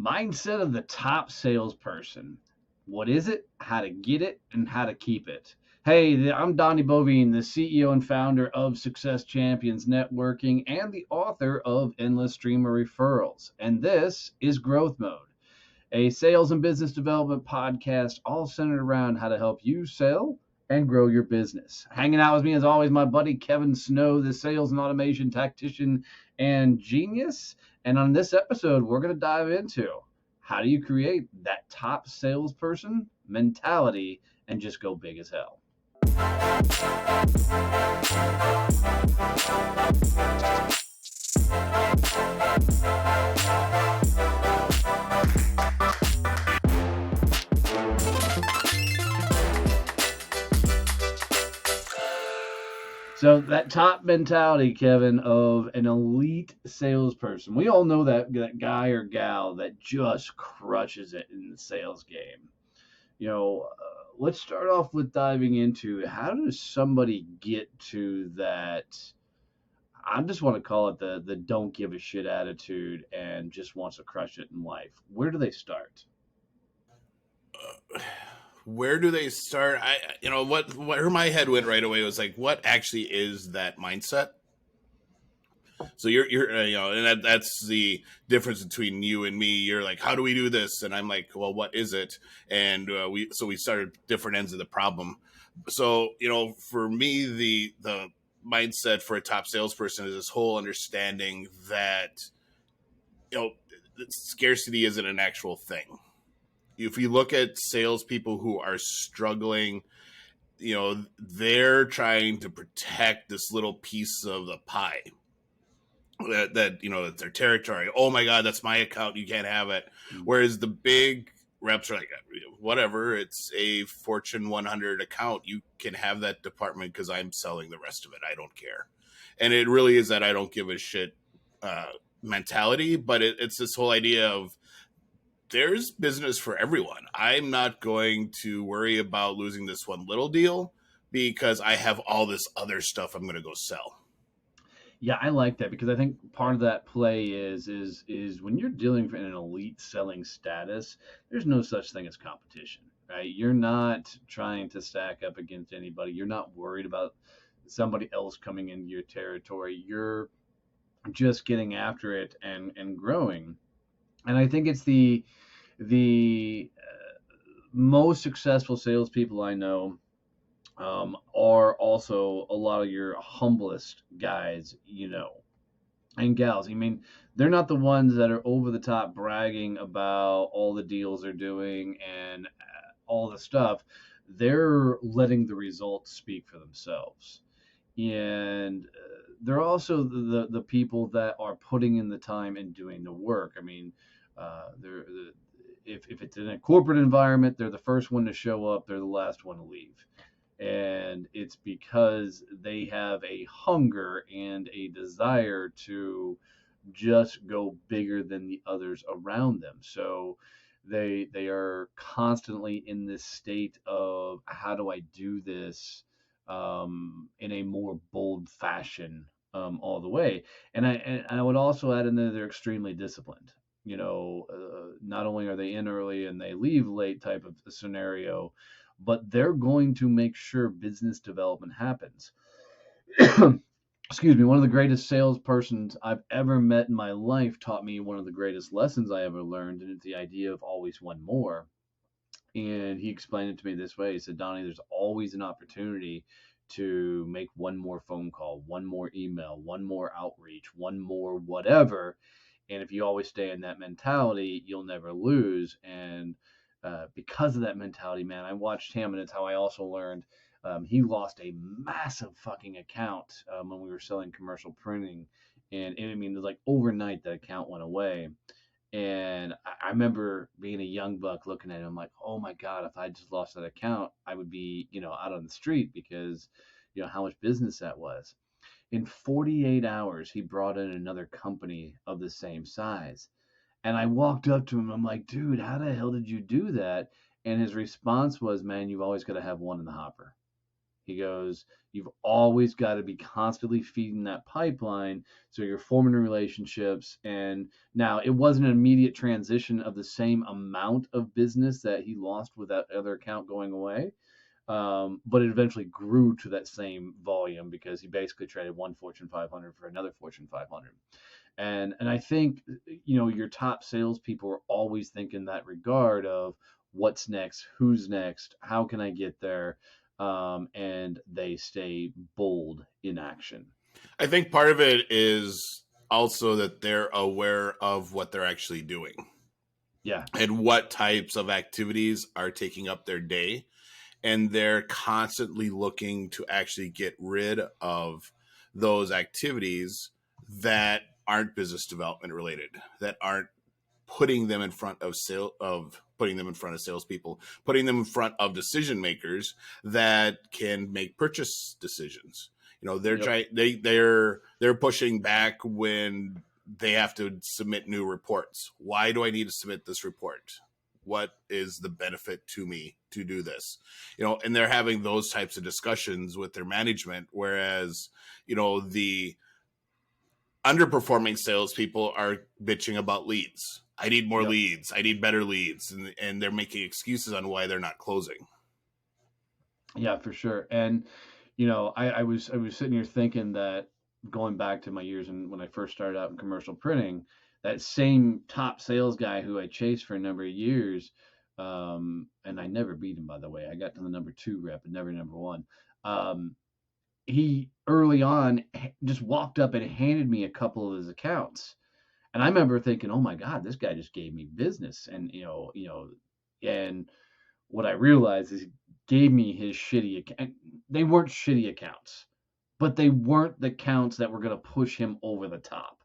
Mindset of the top salesperson. What is it? How to get it and how to keep it. Hey, I'm Donnie Bovine, the CEO and founder of Success Champions Networking and the author of Endless Stream of Referrals. And this is Growth Mode, a sales and business development podcast all centered around how to help you sell and grow your business. Hanging out with me, as always, my buddy Kevin Snow, the sales and automation tactician and genius. And on this episode, we're going to dive into how do you create that top salesperson mentality and just go big as hell. So that top mentality, Kevin, of an elite salesperson. We all know that guy or gal that just crushes it in the sales game. Let's start off with diving into how does somebody get to that. I just want to call it the don't give a shit attitude and just wants to crush it in life. Where do they start? Where do they start? Where my head went right away was like, what actually is that mindset? So you're and that's the difference between you and me. You're like, how do we do this? And I'm like, well, what is it? And we started different ends of the problem. So for me, the mindset for a top salesperson is this whole understanding that scarcity isn't an actual thing. If you look at salespeople who are struggling, they're trying to protect this little piece of the pie that that's their territory. Oh my God, that's my account. You can't have it. Whereas the big reps are like, whatever, it's a Fortune 100 account. You can have that department because I'm selling the rest of it. I don't care. And it really is that I don't give a shit mentality, but it's this whole idea of, there's business for everyone. I'm not going to worry about losing this one little deal because I have all this other stuff I'm going to go sell. Yeah, I like that because I think part of that play is when you're dealing in an elite selling status, there's no such thing as competition, right? You're not trying to stack up against anybody. You're not worried about somebody else coming into your territory. You're just getting after it and growing. And I think it's the most successful salespeople I know are also a lot of your humblest guys, and gals. I mean, they're not the ones that are over the top bragging about all the deals they're doing and all the stuff. They're letting the results speak for themselves. And they're also the people that are putting in the time and doing the work. I mean, if it's in a corporate environment, they're the first one to show up, they're the last one to leave. And it's because they have a hunger and a desire to just go bigger than the others around them. So they are constantly in this state of, how do I do this in a more bold fashion all the way. And I would also add in there they're extremely disciplined. Not only are they in early and they leave late type of scenario, but they're going to make sure business development happens. Excuse me. One of the greatest salespersons I've ever met in my life taught me one of the greatest lessons I ever learned, and it's the idea of always one more. And he explained it to me this way. He said, Donnie, there's always an opportunity to make one more phone call, one more email, one more outreach, one more whatever. And if you always stay in that mentality, you'll never lose. And because of that mentality, man, I watched him, and it's how I also learned. He lost a massive fucking account when we were selling commercial printing. And I mean, it was like overnight that account went away. And I remember being a young buck looking at him like, oh my God, if I just lost that account, I would be, out on the street because, how much business that was. In 48 hours, he brought in another company of the same size. And I walked up to him. I'm like, dude, how the hell did you do that? And his response was, man, you've always got to have one in the hopper. He goes, you've always got to be constantly feeding that pipeline. So you're forming relationships. And now it wasn't an immediate transition of the same amount of business that he lost with that other account going away. But it eventually grew to that same volume because he basically traded one Fortune 500 for another Fortune 500. And I think your top salespeople are always thinking that regard of what's next, who's next, how can I get there, and they stay bold in action. I think part of it is also that they're aware of what they're actually doing Yeah. and what types of activities are taking up their day. And they're constantly looking to actually get rid of those activities that aren't business development related, that aren't putting them in front of salespeople, putting them in front of decision makers that can make purchase decisions. They're Yep. trying they're pushing back when they have to submit new reports. Why do I need to submit this report? What is the benefit to me to do this? And they're having those types of discussions with their management, whereas the underperforming salespeople are bitching about leads. I need more Yep. leads. I need better leads. And they're making excuses on why they're not closing. Yeah, for sure. And I was sitting here thinking that going back to my years and when I first started out in commercial printing, that same top sales guy who I chased for a number of years, and I never beat him, by the way. I got to the number two rep and never number one. Um, he early on just walked up and handed me a couple of his accounts, and I remember thinking, "Oh my God, this guy just gave me business," and and what I realized is he gave me his shitty account. They weren't shitty accounts, but they weren't the accounts that were going to push him over the top.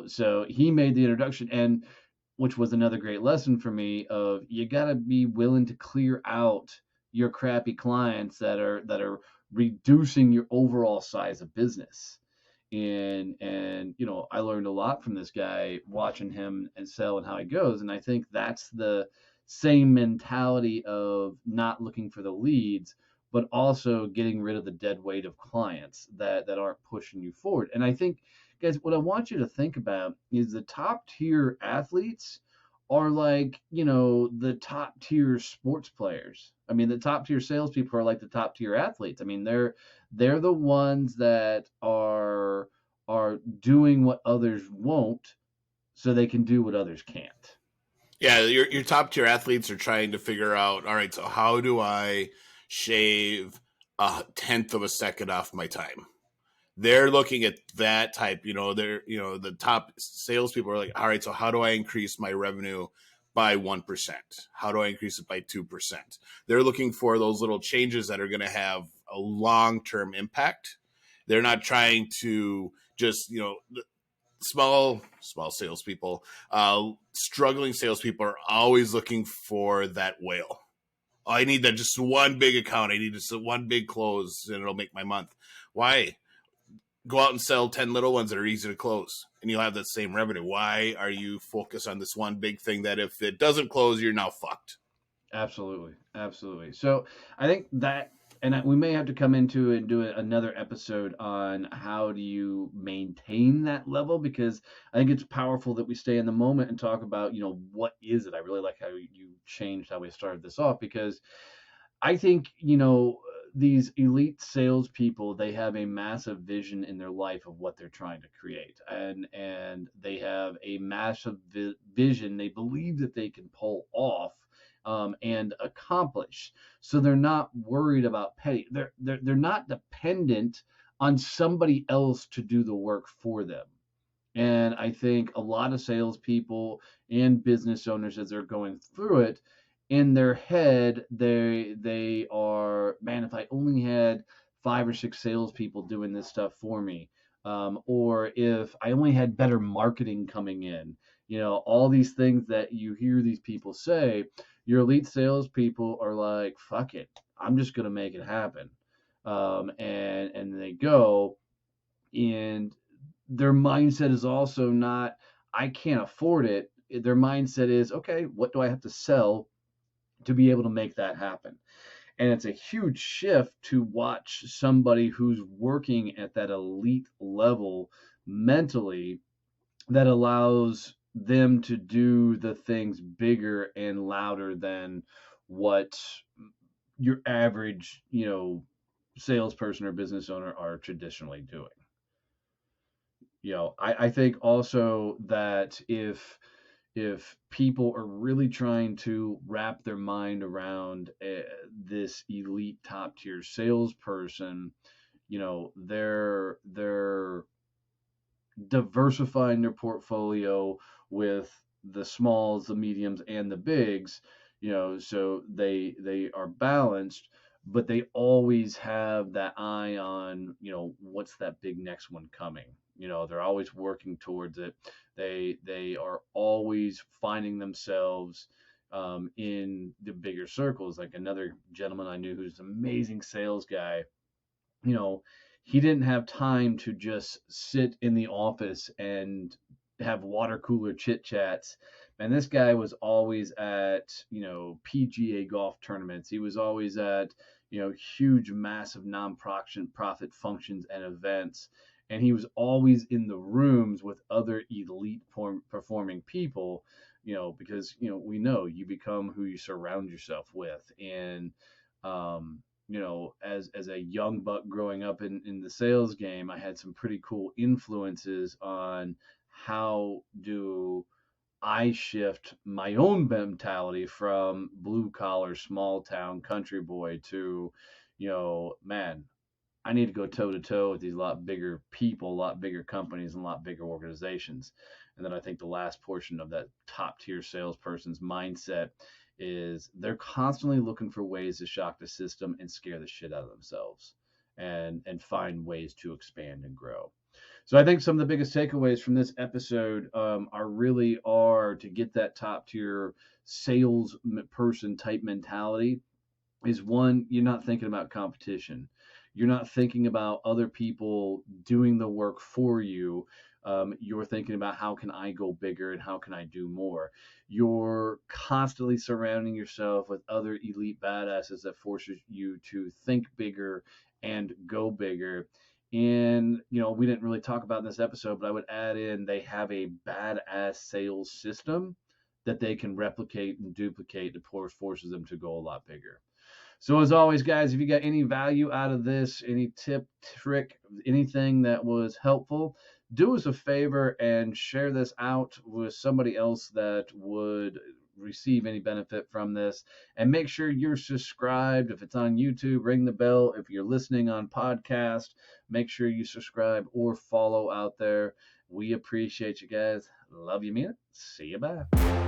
So he made the introduction, and which was another great lesson for me of you got to be willing to clear out your crappy clients that are reducing your overall size of business. And I learned a lot from this guy watching him and sell and how he goes, and I think that's the same mentality of not looking for the leads, but also getting rid of the dead weight of clients that aren't pushing you forward. And I think, guys, what I want you to think about is the top tier athletes are like, the top tier sports players. I mean, the top tier salespeople are like the top tier athletes. I mean, they're the ones that are doing what others won't, so they can do what others can't. Yeah, your top tier athletes are trying to figure out, all right, so how do I shave a tenth of a second off my time? They're looking at that type, the top salespeople are like, all right, so how do I increase my revenue by 1%? How do I increase it by 2%? They're looking for those little changes that are going to have a long-term impact. They're not trying to just, small salespeople, struggling salespeople are always looking for that whale. Oh, I need that just one big account. I need just one big close, and it'll make my month. Why? Go out and sell 10 little ones that are easy to close, and you'll have that same revenue. Why are you focused on this one big thing that if it doesn't close, you're now fucked? Absolutely, absolutely. So I think that, and we may have to come into and do another episode on how do you maintain that level, because I think it's powerful that we stay in the moment and talk about, what is it. I really like how you changed how we started this off, because I think, these elite salespeople, they have a massive vision in their life of what they're trying to create, and they have a massive vision they believe that they can pull off, and accomplish. So they're not worried about petty. They're not dependent on somebody else to do the work for them. And I think a lot of salespeople and business owners, as they're going through it, in their head, they are, man, if I only had 5 or 6 salespeople doing this stuff for me, or if I only had better marketing coming in, all these things that you hear these people say, your elite salespeople are like, fuck it, I'm just gonna make it happen, and they go, and their mindset is also not, I can't afford it. Their mindset is, okay, what do I have to sell to be able to make that happen? And it's a huge shift to watch somebody who's working at that elite level mentally, that allows them to do the things bigger and louder than what your average, salesperson or business owner are traditionally doing. I think also that if people are really trying to wrap their mind around this elite top tier salesperson, they're diversifying their portfolio with the smalls, the mediums, and the bigs, so they are balanced, but they always have that eye on, what's that big next one coming. They're always working towards it. They are always finding themselves in the bigger circles. Like another gentleman I knew who's an amazing sales guy, you know, he didn't have time to just sit in the office and have water cooler chit chats. And this guy was always at, PGA golf tournaments. He was always at, huge, massive non-profit functions and events. And he was always in the rooms with other elite performing people, because, we know you become who you surround yourself with. And, as a young buck growing up in the sales game, I had some pretty cool influences on how do I shift my own mentality from blue collar, small town country boy to, man, I need to go toe to toe with these lot bigger people, a lot bigger companies, and a lot bigger organizations. And then I think the last portion of that top tier salesperson's mindset is they're constantly looking for ways to shock the system and scare the shit out of themselves, and find ways to expand and grow. So I think some of the biggest takeaways from this episode are to get that top tier sales person type mentality is one, you're not thinking about competition. You're not thinking about other people doing the work for you. You're thinking about how can I go bigger and how can I do more. You're constantly surrounding yourself with other elite badasses that forces you to think bigger and go bigger. And, we didn't really talk about in this episode, but I would add in they have a badass sales system that they can replicate and duplicate that forces them to go a lot bigger. So as always, guys, if you got any value out of this, any tip, trick, anything that was helpful, do us a favor and share this out with somebody else that would receive any benefit from this. And make sure you're subscribed. If it's on YouTube, ring the bell. If you're listening on podcast, make sure you subscribe or follow out there. We appreciate you guys. Love you, man. See you. Bye.